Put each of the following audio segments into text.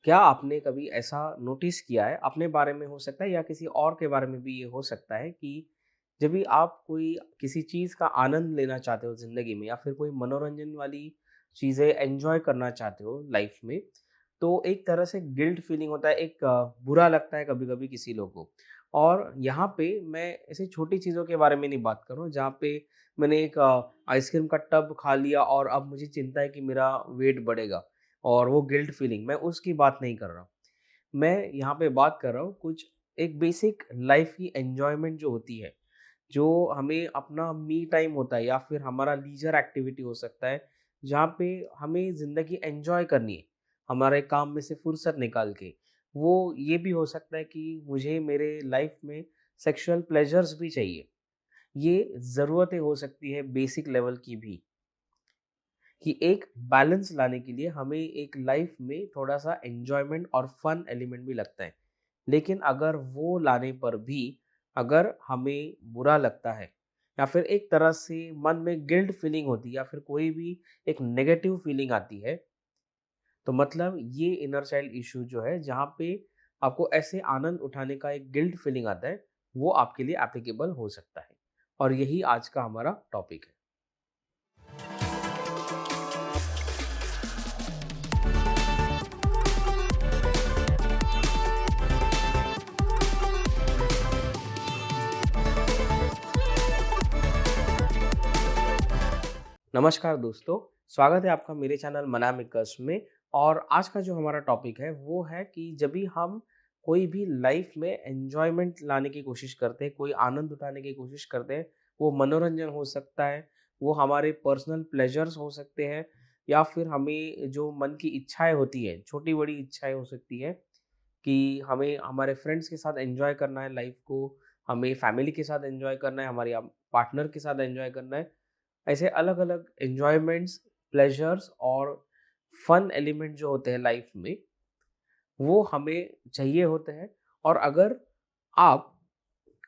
क्या आपने कभी ऐसा नोटिस किया है अपने बारे में हो सकता है या किसी और के बारे में भी ये हो सकता है कि जब भी आप कोई किसी चीज़ का आनंद लेना चाहते हो ज़िंदगी में या फिर कोई मनोरंजन वाली चीज़ें एंजॉय करना चाहते हो लाइफ में, तो एक तरह से गिल्ट फीलिंग होता है, एक बुरा लगता है कभी-कभी किसी लोगों को। और यहाँ पे मैं ऐसी छोटी चीज़ों के बारे में नहीं बात कर रहा हूँ, जहाँ पे मैंने एक आइसक्रीम का टब खा लिया और अब मुझे चिंता है कि मेरा वेट बढ़ेगा। और वो गिल्ट फीलिंग, मैं उसकी बात नहीं कर रहा हूँ। मैं यहाँ पे बात कर रहा हूँ कुछ एक बेसिक लाइफ की एन्जॉयमेंट जो होती है, जो हमें अपना मी टाइम होता है या फिर हमारा लीजर एक्टिविटी हो सकता है, जहाँ पे हमें ज़िंदगी एन्जॉय करनी है, हमारे काम में से फुर्सत निकाल के। वो ये भी हो सकता है कि मुझे मेरे लाइफ में सेक्सुअल प्लेज़र्स भी चाहिए। ये ज़रूरतें हो सकती है बेसिक लेवल की भी। कि एक बैलेंस लाने के लिए हमें एक लाइफ में थोड़ा-सा एन्जॉयमेंट और फन एलिमेंट भी लगता है। लेकिन अगर वो लाने पर भी अगर हमें बुरा लगता है या फिर एक तरह से मन में गिल्ट फीलिंग होती है या फिर कोई भी एक नेगेटिव फीलिंग आती है, तो मतलब ये इनर चाइल्ड इश्यू जो है जहाँ पे आपको ऐसे आनंद उठाने का एक गिल्ट फीलिंग आता है, वो आपके लिए एप्लीकेबल हो सकता है। और यही आज का हमारा टॉपिक है। नमस्कार दोस्तों, स्वागत है आपका मेरे चैनल मना मेकर्स में। और आज का जो हमारा टॉपिक है वो है कि जब भी हम कोई भी लाइफ में एन्जॉयमेंट लाने की कोशिश करते हैं, कोई आनंद उठाने की कोशिश करते हैं, वो मनोरंजन हो सकता है, वो हमारे पर्सनल प्लेजर्स हो सकते हैं या फिर हमें जो मन की इच्छाएँ होती हैं, छोटी-बड़ी इच्छाएँ हो सकती हैं कि हमें हमारे फ्रेंड्स के साथ एन्जॉय करना है लाइफ को, हमें फैमिली के साथ एन्जॉय करना है, हमारे पार्टनर के साथ एन्जॉय करना है। ऐसे अलग-अलग एन्जॉयमेंट्स, प्लेज़र्स और फन एलिमेंट जो होते हैं लाइफ में, वो हमें चाहिए होते हैं। और अगर आप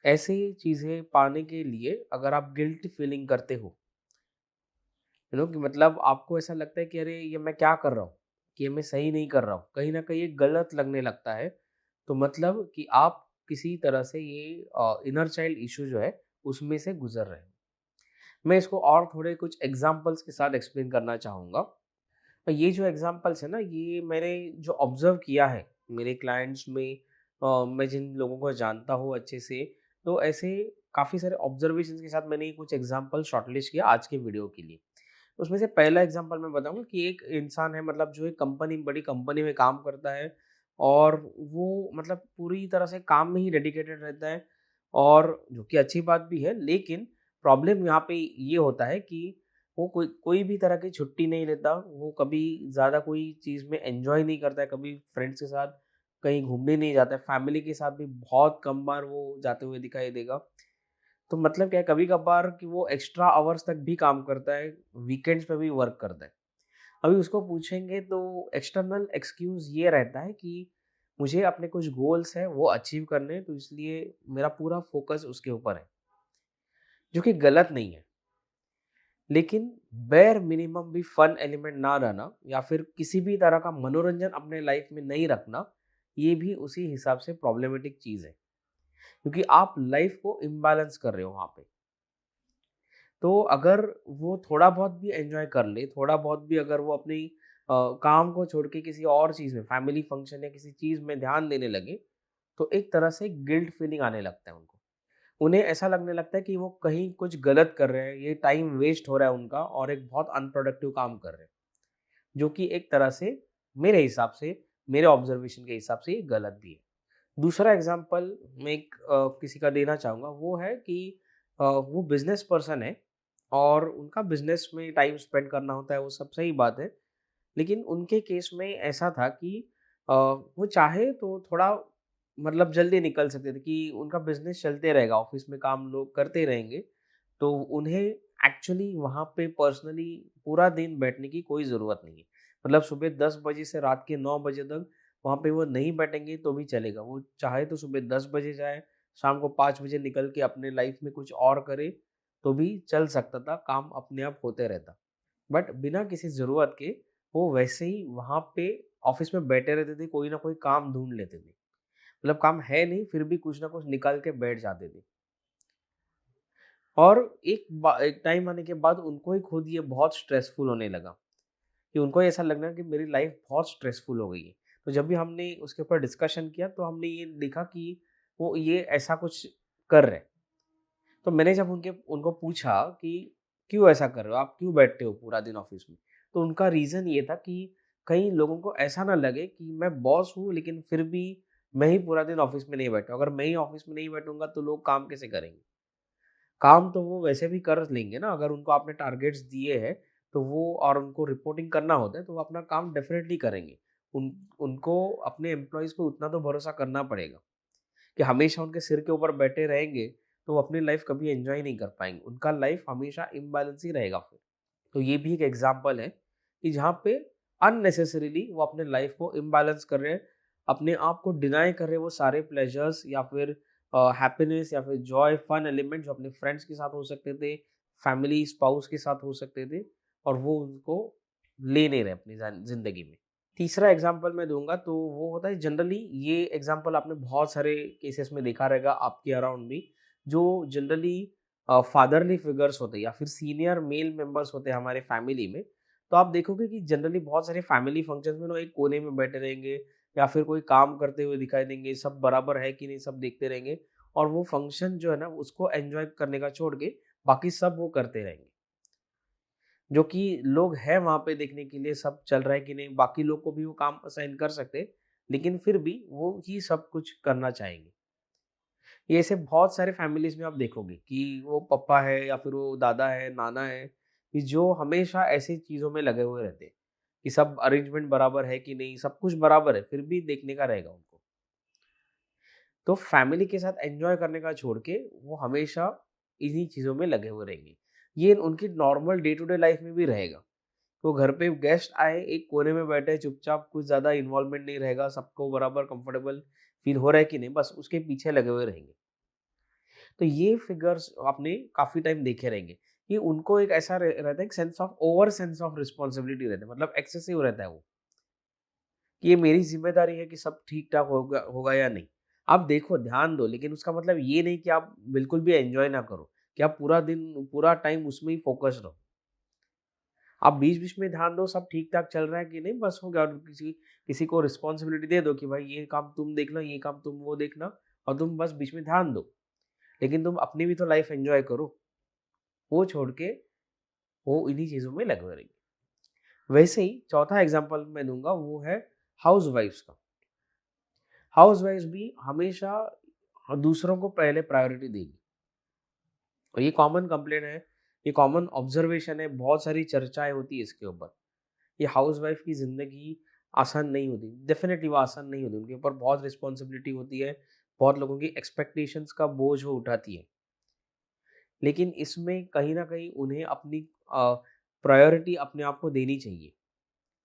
ऐसी चीज़ें पाने के लिए अगर आप गिल्ट फीलिंग करते हो, कि मतलब आपको ऐसा लगता है कि अरे! ये मैं क्या कर रहा हूँ? कि ये मैं सही नहीं कर रहा हूँ। कहीं न कहीं ये गलत लगने लगता है, तो मतलब कि आप किसी तरह से ये इनर चाइल्ड इश्यू जो है, उसमें से गुज़र रहे हैं। मैं इसको और थोड़े कुछ एग्ज़ाम्पल्स के साथ एक्सप्लेन करना चाहूँगा। ये जो एग्ज़ाम्पल्स है ना, ये मैंने जो ऑब्ज़र्व किया है मेरे क्लाइंट्स में, मैं जिन लोगों को जानता हूँ अच्छे से, तो ऐसे काफ़ी सारे ऑब्ज़र्वेशंस के साथ मैंने कुछ एग्ज़ाम्पल शॉर्टलिस्ट किया आज के वीडियो के लिए। उसमें से पहला एग्ज़ाम्पल मैं बताऊँगा कि एक इंसान है, मतलब जो एक बड़ी कंपनी में काम करता है और वो मतलब पूरी तरह से काम में ही डेडिकेटेड रहता है, और जो कि अच्छी बात भी है। लेकिन प्रॉब्लम यहाँ पे ये होता है कि वो कोई कोई भी तरह की छुट्टी नहीं लेता, वो कभी ज़्यादा कोई चीज़ में एन्जॉय नहीं करता है, कभी फ्रेंड्स के साथ कहीं घूमने नहीं जाता है, फैमिली के साथ भी बहुत कम बार वो जाते हुए दिखाई देगा। तो मतलब क्या है, कभी-कभार कि वो एक्स्ट्रा आवर्स तक भी काम करता है, वीकेंड्स पे भी वर्क करता है। अभी उसको पूछेंगे तो एक्सटर्नल एक्सक्यूज़ ये रहता है कि मुझे अपने कुछ गोल्स हैं वो अचीव करने हैं, तो इसलिए मेरा पूरा फ़ोकस उसके ऊपर है, जो कि गलत नहीं है। लेकिन बेयर मिनिमम भी फन एलिमेंट ना रहना या फिर किसी भी तरह का मनोरंजन अपने लाइफ में नहीं रखना, ये भी उसी हिसाब से प्रॉब्लमेटिक चीज़ है, क्योंकि आप लाइफ को इम्बैलेंस कर रहे हो वहाँ पे। तो अगर वो थोड़ा बहुत भी एन्जॉय कर ले, थोड़ा बहुत भी अगर वो अपनी काम को छोड़ के किसी और चीज़ में, फैमिली फंक्शन या किसी चीज़ में ध्यान देने लगे, तो एक तरह से गिल्ट फीलिंग आने लगता है उनको। उन्हें ऐसा लगने लगता है कि वो कहीं कुछ गलत कर रहे हैं, ये टाइम वेस्ट हो रहा है उनका और एक बहुत अनप्रोडक्टिव काम कर रहे हैं, जो कि एक तरह से मेरे हिसाब से, मेरे ऑब्जर्वेशन के हिसाब से ये गलत भी है। दूसरा एग्ज़ाम्पल मैं एक किसी का देना चाहूँगा, वो है कि वो बिज़नेस पर्सन है और उनका बिज़नेस में टाइम स्पेंड करना होता है, वो सब सही बात है। लेकिन उनके केस में ऐसा था कि वो चाहे तो थोड़ा मतलब जल्दी निकल सकते थे कि उनका बिज़नेस चलते रहेगा, ऑफ़िस में काम लोग करते रहेंगे, तो उन्हें एक्चुअली वहाँ पे पर्सनली पूरा दिन बैठने की कोई ज़रूरत नहीं है। मतलब सुबह 10 बजे से रात के 9 बजे तक वहाँ पे वो नहीं बैठेंगे तो भी चलेगा। वो चाहे तो सुबह 10 बजे जाए, शाम को 5 बजे निकल के अपने लाइफ़ में कुछ और करे, तो भी चल सकता था, काम अपने आप होते रहता। बट बिना किसी ज़रूरत के वो वैसे ही वहाँ पे ऑफ़िस में बैठे रहते थे, कोई ना कोई काम ढूँढ लेते थे। मतलब काम है नहीं, फिर भी कुछ ना कुछ निकाल के बैठ जाते थे। और एक टाइम आने के बाद उनको ही खुद ये बहुत स्ट्रेसफुल होने लगा, कि उनको ऐसा लगना कि मेरी लाइफ़ बहुत स्ट्रेसफुल हो गई है। तो जब भी हमने उसके ऊपर डिस्कशन किया, तो हमने ये देखा कि वो ये ऐसा कुछ कर रहे हैं। तो मैंने जब उनके उनको पूछा कि क्यों ऐसा कर रहे हो? आप क्यों बैठते हो पूरा दिन ऑफ़िस में? तो उनका रीज़न ये था कि कहीं लोगों को ऐसा ना लगे कि मैं बॉस हूँ, लेकिन फिर भी मैं ही पूरा दिन ऑफ़िस में नहीं बैठा हूँ। अगर मैं ही ऑफ़िस में नहीं बैठूँगा तो लोग काम कैसे करेंगे? काम तो वो वैसे भी कर लेंगे ना, अगर उनको आपने टारगेट्स दिए हैं, तो वो और उनको रिपोर्टिंग करना होता है, तो वो अपना काम डेफ़िनिटली करेंगे। उन उनको अपने एम्प्लॉइज़ पे उतना तो भरोसा करना पड़ेगा कि हमेशा उनके सिर के ऊपर बैठे रहेंगे, तो वो अपनी लाइफ़ कभी एन्जॉय नहीं कर पाएँगे। उनका लाइफ़ हमेशा इम्बैलेंस ही रहेगा फिर। तो ये भी एक एग्ज़ाम्पल है कि जहाँ पे अननेसेसरीली वो अपने लाइफ़ को इम्बैलेंस कर रहे हैं, अपने आप को डिनाई कर रहे हैं वो सारे प्लेज़र्स या फिर हैप्पीनेस या फिर जॉय, फन एलिमेंट जो अपने फ्रेंड्स के साथ हो सकते थे, फैमिली, स्पाउस के साथ हो सकते थे, और वो उनको ले नहीं रहे अपनी ज़िंदगी में। तीसरा एग्ज़ाम्पल मैं दूँगा तो वो होता है, जनरली ये एग्ज़ाम्पल आपने बहुत सारे केसेस में देखा रहेगा आपके अराउंड भी, जो जनरली फादरली फिगर्स होते हैं या फिर सीनियर मेल मेंबर्स होते हैं हमारे फैमिली में। तो आप देखोगे कि जनरली बहुत सारे फैमिली फंक्शंस में ना एक कोने में बैठे रहेंगे या फिर कोई काम करते हुए दिखाई देंगे, सब बराबर है कि नहीं सब देखते रहेंगे, और वो फंक्शन जो है ना उसको एन्जॉय करने का छोड़ के बाकी सब वो करते रहेंगे। जो कि लोग हैं वहाँ पे देखने के लिए, सब चल रहा है कि नहीं, बाकी लोग को भी वो काम असाइन कर सकते, लेकिन फिर भी वो ही सब कुछ करना चाहेंगे। ये ऐसे बहुत सारे फैमिलीज़ में आप देखोगे कि वो पापा है या फिर वो दादा है, नाना है, कि जो हमेशा ऐसी चीज़ों में लगे हुए रहते हैं, कि सब अरेंजमेंट बराबर है कि नहीं, सब कुछ बराबर है, फिर भी देखने का रहेगा उनको। तो फैमिली के साथ एन्जॉय करने का छोड़ के वो हमेशा इन्हीं चीज़ों में लगे हुए रहेंगे। ये उनकी normal day to day life में भी रहेगा। तो घर पे गेस्ट आए, एक कोने में बैठे चुपचाप, कुछ ज़्यादा इन्वॉल्वमेंट नहीं रहेगा, सबको बराबर कंफर्टेबल फ़ील हो रहा है कि नहीं, बस उसके पीछे लगे हुए रहेंगे। तो ये फिगर्स आपने काफ़ी टाइम देखे रहेंगे कि उनको एक ऐसा रहता है, एक सेंस ऑफ रिस्पॉन्सिबिलिटी रहता है, मतलब एक्सेसिव रहता है वो, कि ये मेरी ज़िम्मेदारी है कि सब ठीक-ठाक होगा होगा या नहीं। आप देखो, ध्यान दो, लेकिन उसका मतलब ये नहीं कि आप बिल्कुल भी एन्जॉय ना करो, कि आप पूरा दिन, पूरा टाइम उसमें ही फ़ोकस रहो। आप बीच-बीच में ध्यान दो सब ठीक-ठाक चल रहा है कि नहीं, बस हो गया, और किसी किसी को रिस्पॉन्सिबिलिटी दे दो कि भाई ये काम तुम देखना, ये काम तुम वो देखना, और तुम बस बीच में ध्यान दो। लेकिन तुम अपनी भी तो लाइफ़ एन्जॉय करो, वो छोड़ के वो इन्हीं चीज़ों में लगे हुए रहिए। वैसे ही चौथा एग्ज़ाम्पल मैं दूँगा वो है हाउसवाइफ़्स का। हाउसवाइफ़्स भी हमेशा दूसरों को पहले प्रायोरिटी देगी, और ये कॉमन कंप्लेंट है, ये कॉमन ऑब्ज़र्वेशन है, बहुत सारी चर्चाएँ होती है इसके ऊपर। ये हाउसवाइफ की ज़िंदगी आसान नहीं होती। डेफ़िनेटली वो आसान नहीं होती। उनके ऊपर बहुत रिस्पॉन्सिबिलिटी होती है, बहुत लोगों की एक्सपेक्टेशंस का बोझ वो उठाती है। लेकिन इसमें कहीं न कहीं उन्हें अपनी प्रायोरिटी अपने आप को देनी चाहिए।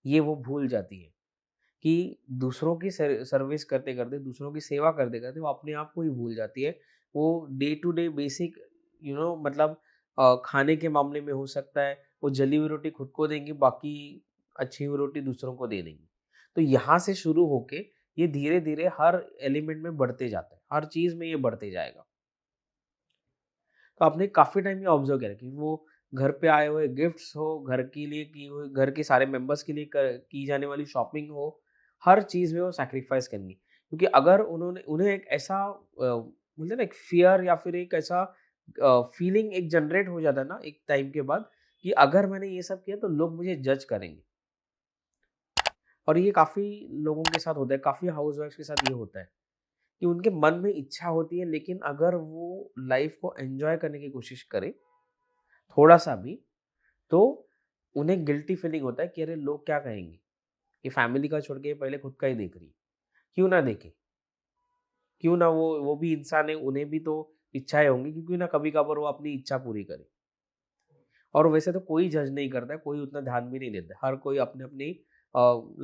ये वो भूल जाती है कि दूसरों की सर्विस करते-करते, दूसरों की सेवा करते-करते वो अपने आप को ही भूल जाती है। वो डे टू डे बेसिक मतलब खाने के मामले में हो सकता है, वो जली हुई रोटी खुद को देंगी, बाकी अच्छी हुई रोटी दूसरों को दे देंगी। तो यहाँ से शुरू होके ये धीरे-धीरे हर एलिमेंट में बढ़ते जाता है, हर चीज़ में ये बढ़ते जाएगा। तो आपने काफ़ी टाइम ये ऑब्ज़र्व किया है कि वो घर पे आए हुए गिफ्ट्स हो, घर के लिए की हुई, घर के सारे मेंबर्स के लिए की जाने वाली शॉपिंग हो, हर चीज़ में वो सैक्रिफाइस करेंगी। क्योंकि अगर उन्होंने उन्हें एक ऐसा बोलते हैं ना, एक फ़ियर या फिर एक ऐसा फीलिंग एक जनरेट हो जाता है ना एक टाइम के बाद, कि अगर मैंने ये सब किया तो लोग मुझे जज करेंगे। और ये काफ़ी लोगों के साथ होता है, काफ़ी हाउसवाइफ्स के साथ ये होता है कि उनके मन में इच्छा होती है, लेकिन अगर वो लाइफ़ को एन्जॉय करने की कोशिश करें, थोड़ा-सा भी, तो उन्हें गिल्टी फीलिंग होता है कि अरे लोग क्या कहेंगे? ये फैमिली का छोड़ के पहले खुद का ही देख रही है। क्यों ना देखे? क्यों ना वो भी इंसान है, उन्हें भी तो इच्छाएँ होंगी, क्यों ना कभी-कभार वो अपनी इच्छा पूरी करे। और वैसे तो कोई जज नहीं करता है, कोई उतना ध्यान भी नहीं देता है। हर कोई अपनी-अपनी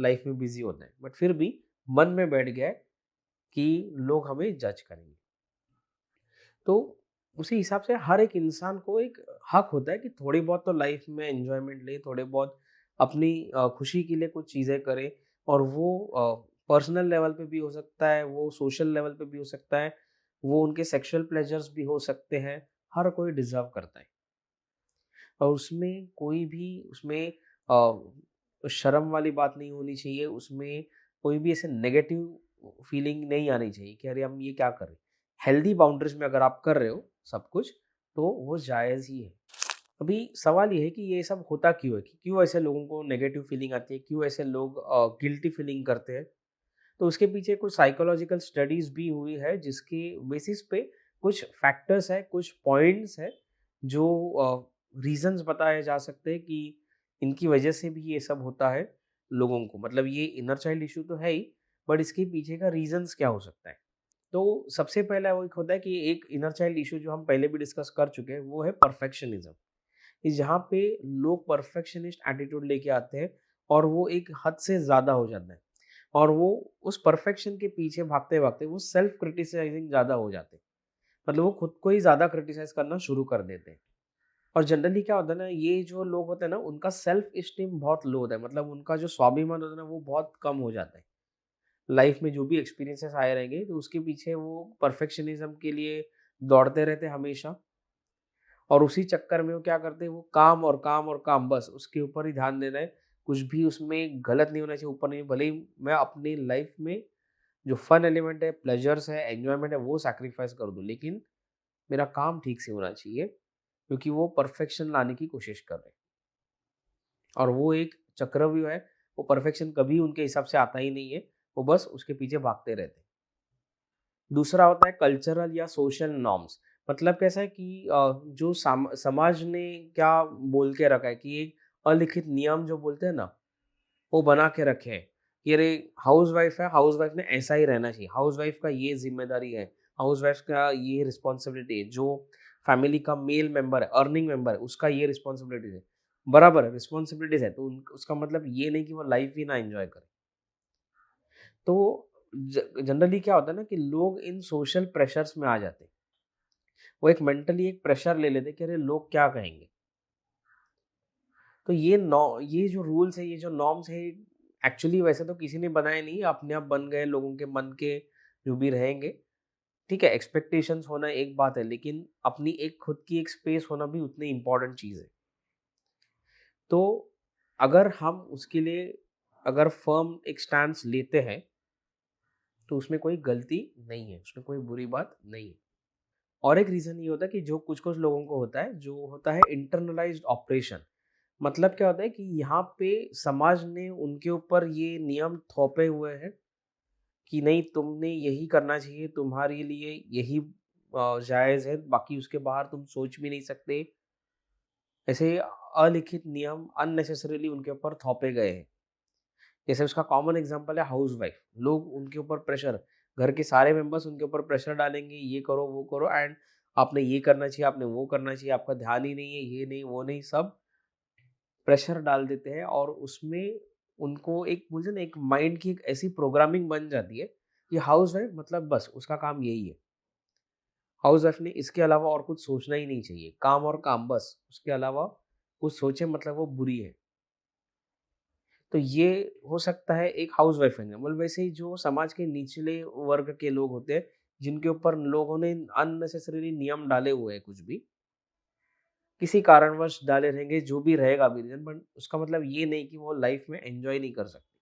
लाइफ़ में बिज़ी होता है। बट फिर भी मन में बैठ गया है कि लोग हमें जज करेंगे। तो उसी हिसाब से हर एक इंसान को एक हक होता है कि थोड़ी बहुत तो लाइफ में एंजॉयमेंट ले, थोड़े बहुत अपनी खुशी के लिए कुछ चीज़ें करे, और वो पर्सनल लेवल पे भी हो सकता है, वो सोशल लेवल पे भी हो सकता है, वो उनके सेक्सुअल प्लेजर्स भी हो सकते हैं। हर कोई डिज़र्व करता है और उसमें कोई भी उसमें शर्म वाली बात नहीं होनी चाहिए, उसमें कोई भी ऐसे नेगेटिव फीलिंग नहीं आनी चाहिए कि अरे हम ये क्या कर रहे हैं। हेल्दी बाउंड्रीज में अगर आप कर रहे हो सब कुछ, तो वो जायज़ ही है। अभी सवाल ये है कि ये सब होता क्यों है? कि क्यों ऐसे लोगों को नेगेटिव फीलिंग आती है? क्यों ऐसे लोग गिल्टी फीलिंग करते हैं? तो उसके पीछे कुछ साइकोलॉजिकल स्टडीज़ भी हुई है जिसके बेसिस पे कुछ फैक्टर्स हैं, कुछ पॉइंट्स हैं जो रीज़न्स बताए जा सकते हैं कि इनकी वजह से भी ये सब होता है लोगों को। मतलब ये इनर चाइल्ड इश्यू तो है ही, बट इसके पीछे का रीज़न्स क्या हो सकता है? तो सबसे पहला वो एक होता है कि एक इनर चाइल्ड इश्यू जो हम पहले भी डिस्कस कर चुके हैं, वो है परफेक्शनिज़्म। कि जहाँ पे लोग परफेक्शनिस्ट एटीट्यूड लेके आते हैं और वो एक हद से ज़्यादा हो जाता है और वो उस परफेक्शन के पीछे भागते-भागते वो सेल्फ क्रिटिसाइजिंग ज़्यादा हो जाते हैं। मतलब वो खुद को ही ज़्यादा क्रिटिसाइज़ करना शुरू कर देते हैं। और जनरली क्या होता है ना, ये जो लोग होते हैं ना, उनका सेल्फ एस्टीम बहुत लो होता है। मतलब उनका जो स्वाभिमान होता है ना, वो बहुत कम हो जाता है। लाइफ में जो भी एक्सपीरियंसेस आए रहेंगे, तो उसके पीछे वो परफेक्शनिज़्म के लिए दौड़ते रहते हैं हमेशा। और उसी चक्कर में वो क्या करते हैं, वो काम और काम और काम, बस उसके ऊपर ही ध्यान देना है। कुछ भी उसमें गलत नहीं होना चाहिए, ऊपर नहीं, भले ही मैं अपनी लाइफ में जो फन एलिमेंट है, प्लेजर्स है, एन्जॉयमेंट है, वो सैक्रिफाइस कर दूँ, लेकिन मेरा काम ठीक से होना चाहिए, क्योंकि वो परफेक्शन लाने की कोशिश कर रहे हैं। और वो एक चक्रव्यूह है, वो परफेक्शन कभी उनके हिसाब से आता ही नहीं है, वो बस उसके पीछे भागते रहते हैं। दूसरा होता है कल्चरल या सोशल नॉर्म्स। मतलब कैसा है कि जो समाज ने क्या बोल के रखा है कि एक अलिखित नियम जो बोलते हैं ना, वो बना के रखे हैं कि अरे हाउसवाइफ है, हाउसवाइफ ने ऐसा ही रहना चाहिए, हाउसवाइफ का ये जिम्मेदारी है, हाउसवाइफ का ये रिस्पॉन्सिबिलिटी है, जो फैमिली का मेल मेंबर है, अर्निंग मेंबर है, उसका ये रिस्पॉन्सिबिलिटीज है। बराबर है, रिस्पॉन्सिबिलिटीज है, तो उसका मतलब ये नहीं कि वो लाइफ ही ना एंजॉय करे। तो जनरली क्या होता है ना कि लोग इन सोशल प्रेशर्स में आ जाते हैं। वो एक मेंटली एक प्रेशर ले लेते हैं कि अरे लोग क्या कहेंगे। तो ये जो रूल्स है, ये जो नॉर्म्स है, एक्चुअली वैसे तो किसी ने बनाए नहीं, अपने आप बन गए लोगों के मन के जो भी रहेंगे। ठीक है, एक्सपेक्टेशंस होना एक बात है, लेकिन अपनी एक खुद की एक स्पेस होना भी उतनी इम्पोर्टेंट चीज़ है। तो अगर हम उसके लिए अगर फर्म एक स्टैंस लेते हैं, तो उसमें कोई गलती नहीं है, उसमें कोई बुरी बात नहीं है। और एक रीज़न ये होता है कि जो कुछ-कुछ लोगों को होता है, जो होता है इंटरनलाइज़्ड ऑपरेशन। मतलब क्या होता है कि यहाँ पे समाज ने उनके ऊपर ये नियम थोपे हुए हैं कि नहीं, तुमने यही करना चाहिए, तुम्हारे लिए यही जायज़ है, बाकी उसके बाहर तुम सोच भी नहीं सकते। ऐसे अलिखित नियम अननेसेसरीली उनके ऊपर थोपे गए हैं। जैसे उसका कॉमन एग्जांपल है हाउसवाइफ। लोग उनके ऊपर प्रेशर, घर के सारे मेंबर्स उनके ऊपर प्रेशर डालेंगे, ये करो, वो करो, एंड आपने ये करना चाहिए, आपने वो करना चाहिए, आपका ध्यान ही नहीं है, ये नहीं, वो नहीं, सब प्रेशर डाल देते हैं। और उसमें उनको एक बोलते हैं ना, एक माइंड की एक ऐसी प्रोग्रामिंग बन जाती है कि हाउसवाइफ मतलब बस उसका काम यही है। हाउसवाइफ ने इसके अलावा और कुछ सोचना ही नहीं चाहिए, काम और काम बस, उसके अलावा कुछ सोचे मतलब वो बुरी है। तो ये हो सकता है एक हाउसवाइफ एग्जाम्पल। वैसे ही जो समाज के निचले वर्ग के लोग होते हैं, जिनके ऊपर लोगों ने अननेसेसरीली नियम डाले हुए हैं, कुछ भी किसी कारणवश डाले रहेंगे, जो भी रहेगा भी रीजन, बट उसका मतलब ये नहीं कि वो लाइफ में एंजॉय नहीं कर सकते।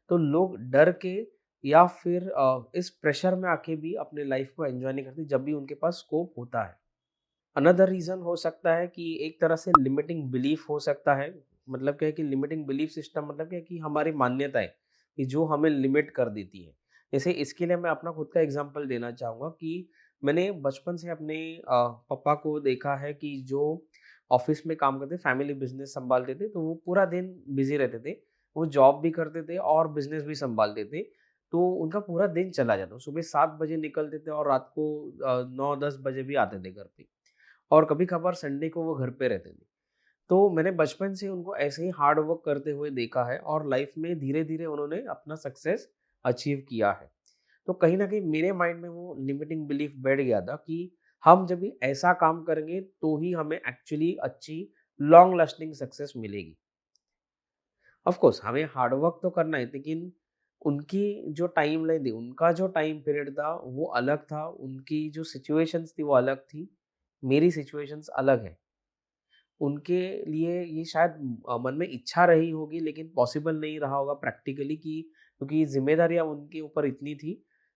तो लोग डर के या फिर इस प्रेशर में आके भी अपने लाइफ को एंजॉय नहीं करते जब भी उनके पास स्कोप होता है। अनदर रीज़न हो सकता है कि एक तरह से लिमिटिंग बिलीफ हो सकता है। मतलब क्या है कि लिमिटिंग बिलीफ सिस्टम मतलब क्या है कि हमारी मान्यताएँ, कि जो हमें लिमिट कर देती है। जैसे इसके लिए मैं अपना खुद का एग्ज़ाम्पल देना चाहूँगा कि मैंने बचपन से अपने पापा को देखा है कि जो ऑफ़िस में काम करते, फैमिली बिज़नेस सँभालते थे, तो वो पूरा दिन बिज़ी रहते थे। वो जॉब भी करते थे और बिज़नेस भी सँभालते थे। तो उनका पूरा दिन चला जाता। सुबह 7 बजे निकलते थे और रात को 9-10 बजे भी आते थे घर पे। और कभी-कभार संडे को वो घर पे रहते थे। तो मैंने बचपन से उनको ऐसे ही हार्ड वर्क करते हुए देखा है और लाइफ में धीरे-धीरे उन्होंने अपना सक्सेस अचीव किया है। तो कहीं न कहीं मेरे माइंड में वो लिमिटिंग बिलीफ बैठ गया था कि हम जब भी ऐसा काम करेंगे तो ही हमें एक्चुअली अच्छी लॉन्ग लास्टिंग सक्सेस मिलेगी। ऑफ कोर्स हमें हार्ड वर्क तो करना है, लेकिन उनकी जो टाइमलाइन थी, उनका जो टाइम पीरियड था वो अलग था, उनकी जो सिचुएशंस थी वो अलग थी, मेरी सिचुएशंस अलग है। उनके लिए ये शायद मन में इच्छा रही होगी लेकिन पॉसिबल नहीं रहा होगा प्रैक्टिकली, कि क्योंकि ज़िम्मेदारियाँ उनके ऊपर इतनी थी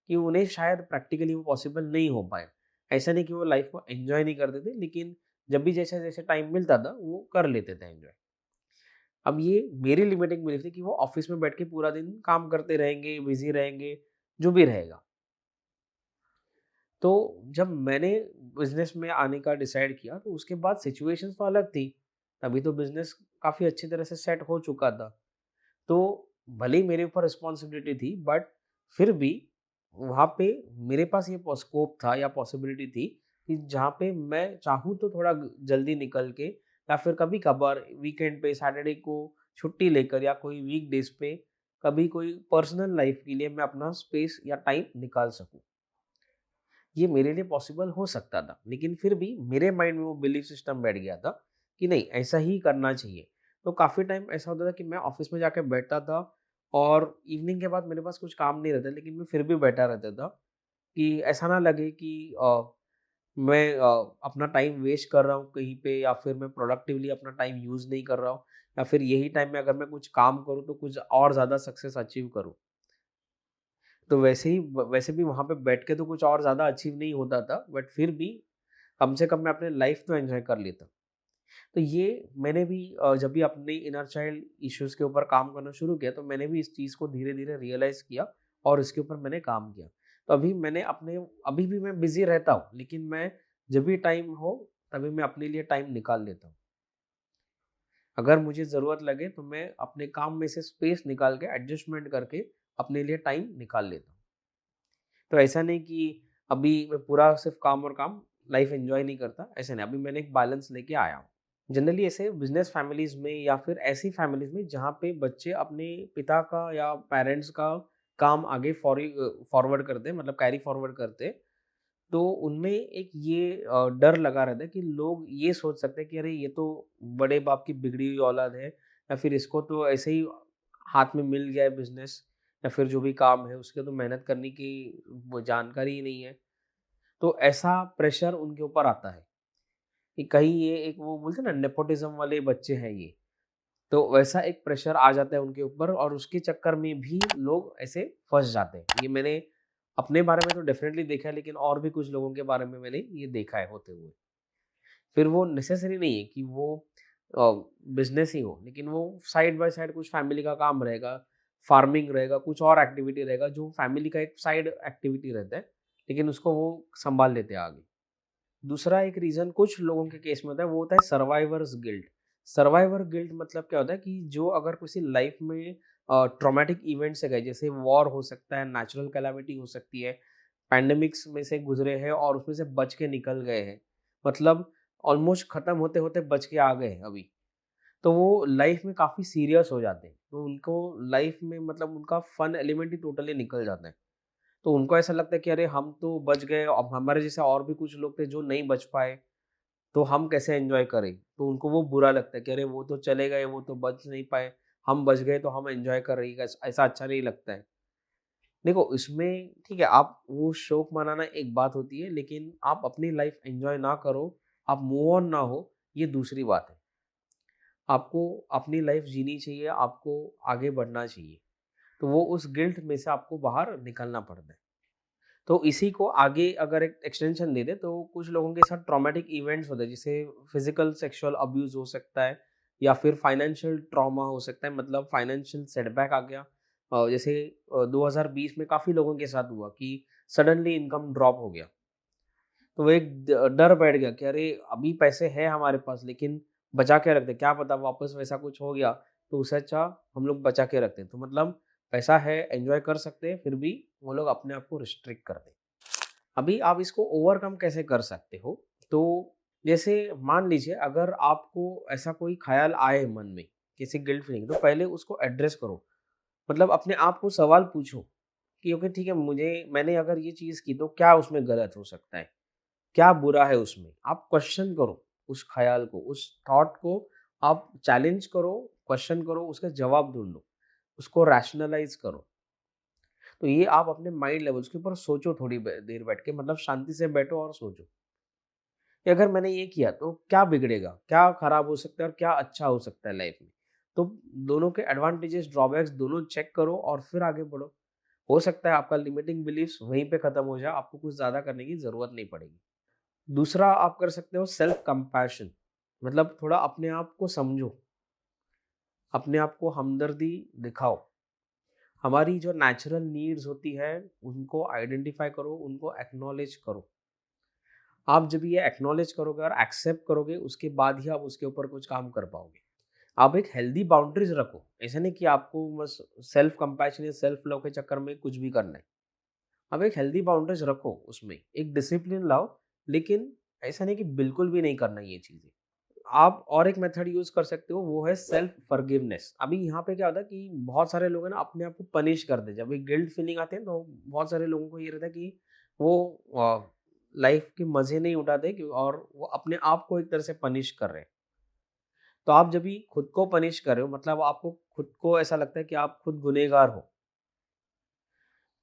कि उन्हें शायद प्रैक्टिकली वो पॉसिबल नहीं हो पाए। ऐसा नहीं कि वो लाइफ़ को एन्जॉय नहीं करते थे, लेकिन जब भी जैसे-जैसे टाइम मिलता था वो कर लेते थे एन्जॉय। अब ये मेरी लिमिटिंग बिलीफ थी कि वो ऑफ़िस में बैठ के पूरा दिन काम करते रहेंगे, बिज़ी रहेंगे, जो भी रहेगा। तो जब मैंने बिज़नेस में आने का डिसाइड किया तो उसके बाद सिचुएशंस तो अलग थी। तभी तो बिज़नेस काफ़ी अच्छी तरह से सेट हो चुका था। तो भले ही मेरे ऊपर रिस्पॉन्सिबिलिटी थी, बट फिर भी वहाँ पे मेरे पास ये स्कोप था या पॉसिबिलिटी थी कि जहाँ पे मैं चाहूँ तो थोड़ा जल्दी निकल के या फिर कभी कभार वीकेंड पे सैटरडे को छुट्टी लेकर या कोई वीक डेज पे कभी कोई पर्सनल लाइफ के लिए मैं अपना स्पेस या टाइम निकाल सकूँ। ये मेरे लिए पॉसिबल हो सकता था, लेकिन फिर भी मेरे माइंड में वो बिलीफ सिस्टम बैठ गया था कि नहीं, ऐसा ही करना चाहिए। तो काफ़ी टाइम ऐसा होता था कि मैं ऑफिस में जाके बैठता था और इवनिंग के बाद मेरे पास कुछ काम नहीं रहता, लेकिन मैं फिर भी बैठा रहता था कि ऐसा ना लगे कि मैं अपना टाइम वेस्ट कर रहा हूँ कहीं पे, या फिर मैं प्रोडक्टिवली अपना टाइम यूज़ नहीं कर रहा हूँ, या फिर यही टाइम में अगर मैं कुछ काम करूँ तो कुछ और ज़्यादा सक्सेस अचीव करूँ। तो वैसे भी वहाँ पे बैठ के तो कुछ और ज़्यादा अचीव नहीं होता था, बट फिर भी कम से कम मैं अपने लाइफ तो एन्जॉय कर लेता। तो ये मैंने भी जब भी अपने इनर चाइल्ड इश्यूज़ के ऊपर काम करना शुरू किया, तो मैंने भी इस चीज़ को धीरे-धीरे रियलाइज़ किया और इसके ऊपर मैंने काम किया। तो अभी भी मैं बिज़ी रहता हूँ, लेकिन मैं जब भी टाइम हो, तभी मैं अपने लिए टाइम निकाल लेता हूँ। अगर मुझे ज़रूरत लगे तो मैं अपने काम में से स्पेस निकाल के एडजस्टमेंट करके अपने लिए टाइम निकाल लेता हूँ। तो ऐसा नहीं कि अभी मैं पूरा सिर्फ़ काम और काम, लाइफ़ एन्जॉय नहीं करता, ऐसा नहीं। अभी मैंने एक बैलेंस लेके आया हूँ। जनरली ऐसे बिज़नेस फैमिलीज़ में या फिर ऐसी फैमिलीज़ में जहाँ पे बच्चे अपने पिता का या पेरेंट्स का काम आगे फॉरवर्ड करते हैं, मतलब कैरी फॉरवर्ड करते हैं, तो उनमें एक ये डर लगा रहता है कि लोग ये सोच सकते हैं कि अरे ये तो बड़े बाप की बिगड़ी हुई औलाद है, या फिर इसको तो ऐसे ही हाथ में मिल गया है बिज़नेस, या फिर जो भी काम है उसके तो मेहनत करने की वो जानकारी ही नहीं है। तो ऐसा प्रेशर उनके ऊपर आता है कि कहीं ये एक वो बोलते हैं ना नेपोटिज़्म वाले बच्चे हैं ये। तो वैसा एक प्रेशर आ जाता है उनके ऊपर और उसके चक्कर में भी लोग ऐसे फँस जाते हैं। ये मैंने अपने बारे में तो डेफ़िनेटली देखा है, लेकिन और भी कुछ लोगों के बारे में मैंने ये देखा है होते हुए। फिर वो नेसेसरी नहीं है कि वो अ, बिज़नेस ही हो, लेकिन वो साइड बाय साइड कुछ फैमिली का काम रहेगा, फार्मिंग रहेगा, कुछ और एक्टिविटी रहेगा जो फैमिली का एक साइड एक्टिविटी रहता है, लेकिन उसको वो सँभाल लेते हैं आगे। दूसरा एक रीज़न कुछ लोगों के केस में होता है, वो होता है सर्वाइवर्स गिल्ट। सर्वाइवर गिल्ट मतलब क्या होता है कि जो अगर किसी लाइफ में ट्रॉमेटिक इवेंट से गए, जैसे वॉर हो सकता है, नेचुरल कैलामिटी हो सकती है, पैंडेमिक्स में से गुजरे हैं और उसमें से बच के निकल गए हैं, मतलब ऑलमोस्ट खत्म होते होते बच के आ गए हैं अभी, तो वो लाइफ में काफ़ी सीरियस हो जाते हैं, तो उनको लाइफ में मतलब उनका फन एलिमेंट ही टोटली निकल जाता है। तो उनको ऐसा लगता है कि अरे हम तो बच गए, अब हमारे जैसे और भी कुछ लोग थे जो नहीं बच पाए, तो हम कैसे एन्जॉय करें? तो उनको वो बुरा लगता है कि अरे वो तो चले गए, वो तो बच नहीं पाए, हम बच गए तो हम एन्जॉय कर रहे हैं, ऐसा अच्छा नहीं लगता है। देखो इसमें ठीक है, आप वो शौक मनाना एक बात होती है, लेकिन आप अपनी लाइफ एन्जॉय ना करो, आप मूव ऑन ना हो, ये दूसरी बात है। आपको अपनी लाइफ जीनी चाहिए, आपको आगे बढ़ना चाहिए, तो वो उस गिल्ट में से आपको बाहर निकलना पड़ता है। तो इसी को आगे अगर एक एक्सटेंशन दे दें, तो कुछ लोगों के साथ ट्रॉमेटिक इवेंट्स होते हैं, जैसे फिजिकल सेक्सुअल अब्यूज हो सकता है, या फिर फाइनेंशियल ट्रॉमा हो सकता है, मतलब फाइनेंशियल सेटबैक आ गया। जैसे 2020 में काफ़ी लोगों के साथ हुआ कि सडनली इनकम ड्रॉप हो गया, तो वो एक डर बैठ गया कि अरे अभी पैसे है हमारे पास, लेकिन बचा के रखते, क्या पता वापस वैसा कुछ हो गया, तो उससे अच्छा हम लोग बचा के रखते हैं। तो मतलब पैसा है, एंजॉय कर सकते हैं, फिर भी वो लोग अपने आप को रिस्ट्रिक्ट करते हैं। अभी आप इसको ओवरकम कैसे कर सकते हो? तो जैसे मान लीजिए अगर आपको ऐसा कोई ख़्याल आए मन में, किसी गिल्ट फीलिंग, तो पहले उसको एड्रेस करो। मतलब अपने आप को सवाल पूछो कि ओके ठीक है, मैंने अगर ये चीज़ की तो क्या उसमें गलत हो सकता है? क्या बुरा है उसमें? आप क्वेश्चन करो उस ख़्याल को, उस थॉट को आप चैलेंज करो, क्वेश्चन करो, उसका जवाब ढूँढो, उसको रैशनलाइज़ करो। तो ये आप अपने माइंड लेवल उसके ऊपर सोचो थोड़ी देर बैठ के, मतलब शांति से बैठो और सोचो कि अगर मैंने ये किया तो क्या बिगड़ेगा, क्या खराब हो सकता है और क्या अच्छा हो सकता है लाइफ में। तो दोनों के एडवांटेजेस ड्रॉबैक्स दोनों चेक करो और फिर आगे बढ़ो। हो सकता है आपका लिमिटिंग बिलीफ्स वहीं पे खत्म हो जाए, आपको कुछ ज़्यादा करने की ज़रूरत नहीं पड़ेगी। दूसरा आप कर सकते हो सेल्फ कंपैशन, मतलब थोड़ा अपने आप को समझो, अपने आप को हमदर्दी दिखाओ। हमारी जो नेचुरल नीड्स होती है उनको आइडेंटिफाई करो, उनको एक्नॉलेज करो। आप जब ये एक्नॉलेज करोगे और एक्सेप्ट करोगे, उसके बाद ही आप उसके ऊपर कुछ काम कर पाओगे। आप एक हेल्दी बाउंड्रीज रखो, ऐसा नहीं कि आपको बस सेल्फ कंपैशन या सेल्फ लव के चक्कर में कुछ भी करना है। आप एक हेल्दी बाउंड्रीज रखो, उसमें एक डिसिप्लिन लाओ, लेकिन ऐसा नहीं कि बिल्कुल भी नहीं करना ये चीज़ें। आप और एक मेथड यूज़ कर सकते हो, वो है सेल्फ फॉरगिवनेस। अभी यहाँ पे क्या होता है कि बहुत सारे लोग हैं ना अपने आप को पनिश कर दें। जब एक गिल्ट फीलिंग आती है तो बहुत सारे लोगों को ये रहता है कि वो लाइफ के मज़े नहीं उठाते और वो अपने आप को एक तरह से पनिश कर रहे हैं। तो आप जब भी खुद को पनिश कर रहे हो, मतलब आपको खुद को ऐसा लगता है कि आप खुद गुनहगार हो,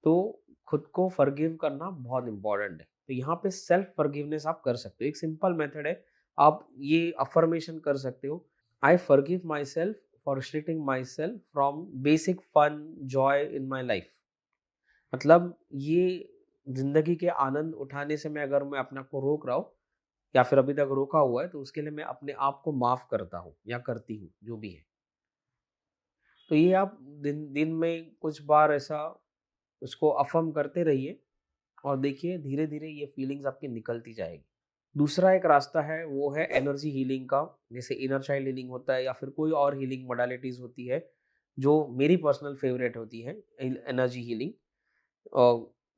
तो खुद को फॉरगिव करना बहुत इम्पोर्टेंट है। तो यहाँ पे सेल्फ फॉरगिवनेस आप कर सकते हो। एक सिंपल मेथड है, आप ये अफर्मेशन कर सकते हो, I forgive myself for restricting myself from basic fun joy in my life. मतलब ये जिंदगी के आनंद उठाने से मैं अपने आप को रोक रहा हूँ या फिर अभी तक रोका हुआ है, तो उसके लिए मैं अपने आप को माफ करता हूँ या करती हूँ, जो भी है। तो ये आप दिन दिन में कुछ बार ऐसा उसको अफर्म करते रहिए और देखिए धीरे धीरे ये फीलिंग्स आपकी निकलती जाएगी। दूसरा एक रास्ता है, वो है एनर्जी हीलिंग का। जैसे इनर चाइल्ड हीलिंग होता है या फिर कोई और हीलिंग मोडालिटीज होती है, जो मेरी पर्सनल फेवरेट होती है एनर्जी हीलिंग।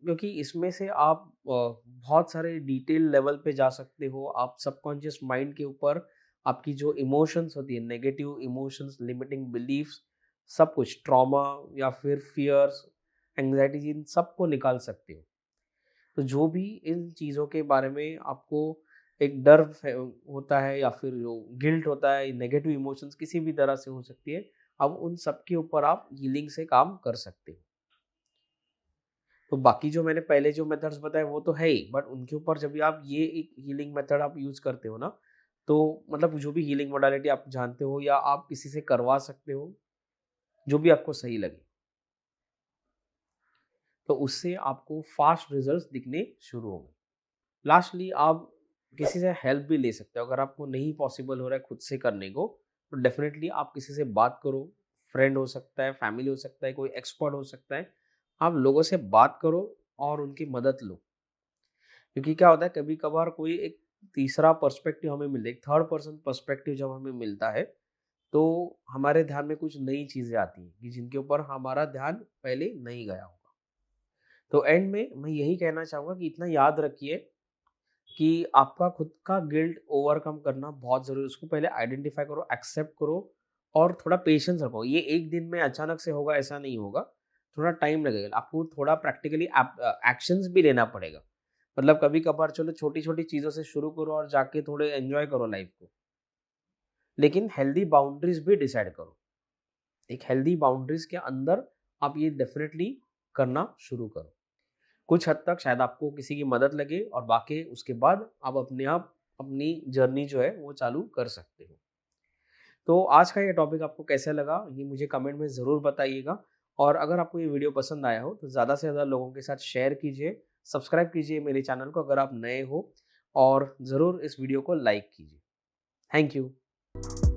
क्योंकि इसमें से आप बहुत सारे डिटेल लेवल पे जा सकते हो। आप सबकॉन्शियस माइंड के ऊपर आपकी जो इमोशंस होती है, नेगेटिव इमोशंस, लिमिटिंग बिलीफ्स, सब कुछ ट्रॉमा या फिर फियर्स, एंग्जाइटीज, इन सबको निकाल सकते हो। तो जो भी इन चीज़ों के बारे में आपको एक डर होता है या फिर जो गिल्ट होता है, नेगेटिव इमोशंस किसी भी तरह से हो सकती है, अब उन सब के ऊपर आप हीलिंग से काम कर सकते हो। तो बाकी जो मैंने पहले जो मेथड्स बताए वो तो है ही, बट उनके ऊपर जब भी आप ये एक हीलिंग मेथड आप यूज़ करते हो ना, तो मतलब जो भी हीलिंग मोडालिटी आप जानते हो या आप किसी से करवा सकते हो, जो भी आपको सही लगे, तो उससे आपको फास्ट रिजल्ट्स दिखने शुरू होंगे। लास्टली आप किसी से हेल्प भी ले सकते हो। अगर आपको नहीं पॉसिबल हो रहा है खुद से करने को, तो डेफिनेटली आप किसी से बात करो। फ्रेंड हो सकता है, फैमिली हो सकता है, कोई एक्सपर्ट हो सकता है। आप लोगों से बात करो और उनकी मदद लो। क्योंकि क्या होता है, कभी कभार कोई एक तीसरा पर्सपेक्टिव हमें मिलता है, एक थर्ड पर्सन पर्सपेक्टिव जब हमें मिलता है, तो हमारे ध्यान में कुछ नई चीजें आती हैं कि जिनके ऊपर हमारा ध्यान पहले नहीं गया होगा। तो एंड में मैं यही कहना चाहूंगा कि इतना याद रखिए कि आपका खुद का गिल्ट ओवरकम करना बहुत ज़रूरी है। उसको पहले आइडेंटिफ़ाई करो, एक्सेप्ट करो और थोड़ा पेशेंस रखो। ये एक दिन में अचानक से होगा ऐसा नहीं होगा, थोड़ा टाइम लगेगा। आपको थोड़ा प्रैक्टिकली एक्शंस भी लेना पड़ेगा। मतलब कभी-कभार चलो छोटी-छोटी चीज़ों से शुरू करो और जाके थोड़े एन्जॉय करो लाइफ़ को। लेकिन हेल्दी बाउंड्रीज़ भी डिसाइड करो। एक हेल्दी बाउंड्रीज़ के अंदर आप ये डेफ़िनिटली करना शुरू करो। कुछ हद तक शायद आपको किसी की मदद लगे और बाकी उसके बाद आप अपनी जर्नी जो है वो चालू कर सकते हो। तो आज का ये टॉपिक आपको कैसा लगा, ये मुझे कमेंट में ज़रूर बताइएगा। और अगर आपको ये वीडियो पसंद आया हो तो ज़्यादा से ज़्यादा लोगों के साथ शेयर कीजिए, सब्सक्राइब कीजिए मेरे चैनल को अगर आप नए हो, और ज़रूर इस वीडियो को लाइक कीजिए। Thank you.